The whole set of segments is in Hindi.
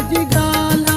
जी गाला।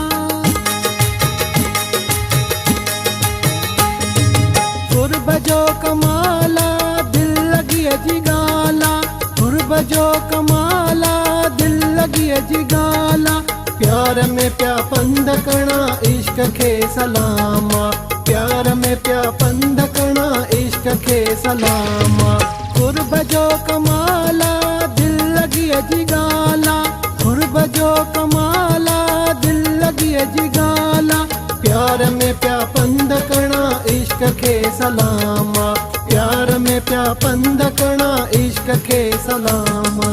गुरब जो कमाला दिल लगी जी गाला, गुरब जो कमाला दिल लगी जी गाला। प्यार में प्या पंध कणा इश्क खे सलामा, प्यार में प्या पंध कणा इश्क खे सलामा। गुरब जो कमाला दिल लगी जी गाला, गुरब जो कमाला दिल लगी जी गाला। प्यार में प्या पंध कणा इश्क खे सलामा, प्यार में प्या पंध कणा इश्क खे सलामा।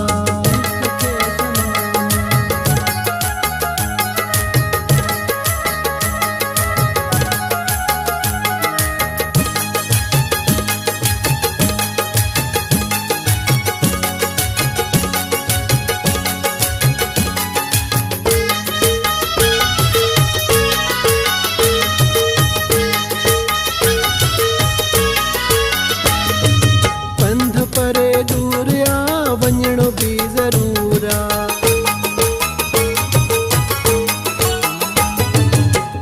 परे दूर आ वञणो भी ज़रूर आ,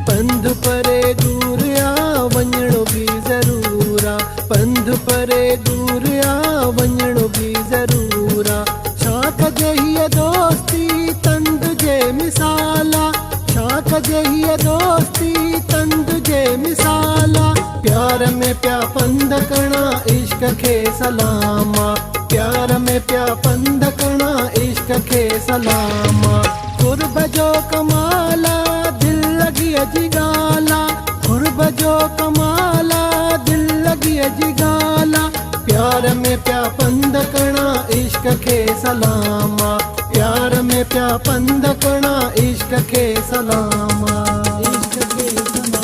पंध परे दूर आ वञणो भी ज़रूर आ, पंध परे दूर आ वञणो भी ज़रूर आ। छा कजे हीअ दोस्ती तंद जे मिसाला, छा कजे हीअ दोस्ती तंद जे मिसाला। प्यार में प्या पंध कणा इश्क खे सलामा, प्यार में प्या पंध कणा इश्क खे सलामा। गुरब जो कमाला दिल लगी जी गाला, गुरब जो कमाला दिल लगी जी गाला। प्यार में प्या पंध कणा इश्क खे सलामा, प्यार में प्या पंध कणा इश्क खे सलामा, इश्क खे सलामा।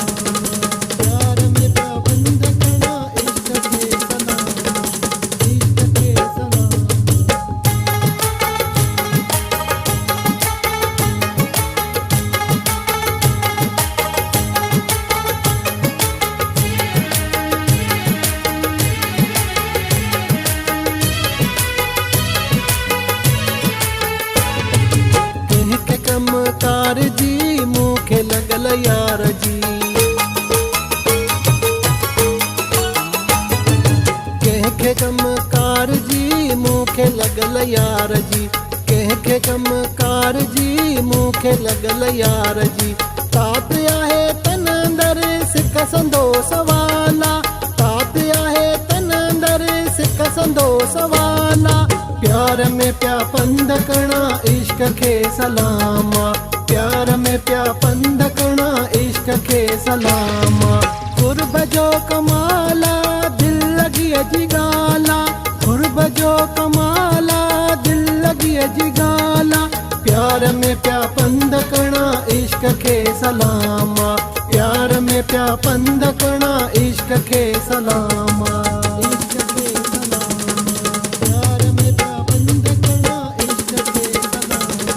प्यार में प्या पंध कणा इश्क खे सलामा, इश्क खे सलामा। कंहिंखे कमकार जी मूंखे लॻल यार जी, कंहिंखे कमकार जी मूंखे लॻल यार जी, कंहिंखे कमकार जी मूंखे लॻल यार जी। तात आहे तन अंदर सिक संदोस वाला, तात आहे तन अंदर सिक संदोस वाला। प्यार में प्या पंध कणा इश्क खे सलामा, प्यार में प्या पंध कणा इश्क खे सलामा। गुरब जो कमाला दिल लगी जी गाला, गुरब जो कमाला दिल लगी जी गाला। प्यार में प्या पंध कणा इश्क खे सलामा, प्यार में प्या पंध कणा इश्क खे सलामा, इश्क खे सलामा। प्यार में प्या पंध कणा इश्क खे सलामा,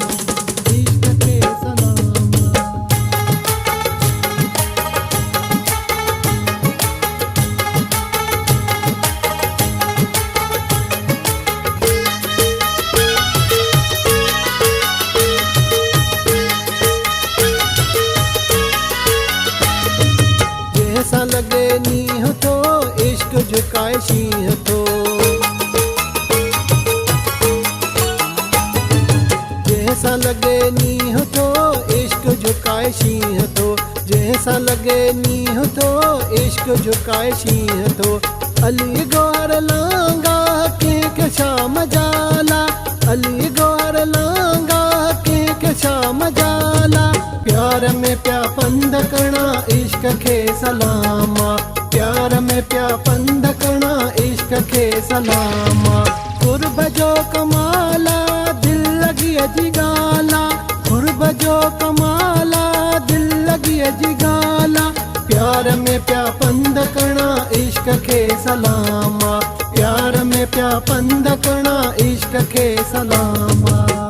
इश्क खे सलामा। जैसा लगे नीह तो इश्क झुकाए शीह तो, जैसा लगे नीह तो इश्क झुकाए शीह तो, जैसा लगे नीह तो इश्क झुकाए शीह तो। अली गोहर लांगा के शाम जाला, अली गोहर लांगा के शाम जाला। प्यार में प्या पंध कणा इश्क खे सलामा, प्यार में प्या पंध कणा इश्क खे सलामा। गुरब जो कमाला दिल लगी जी गाला, गुरब जो कमाला दिल लगी जी गाला। प्यार में प्या पंध कणा इश्क खे सलामा, प्यार में प्या पंध कणा इश्क खे सलामा।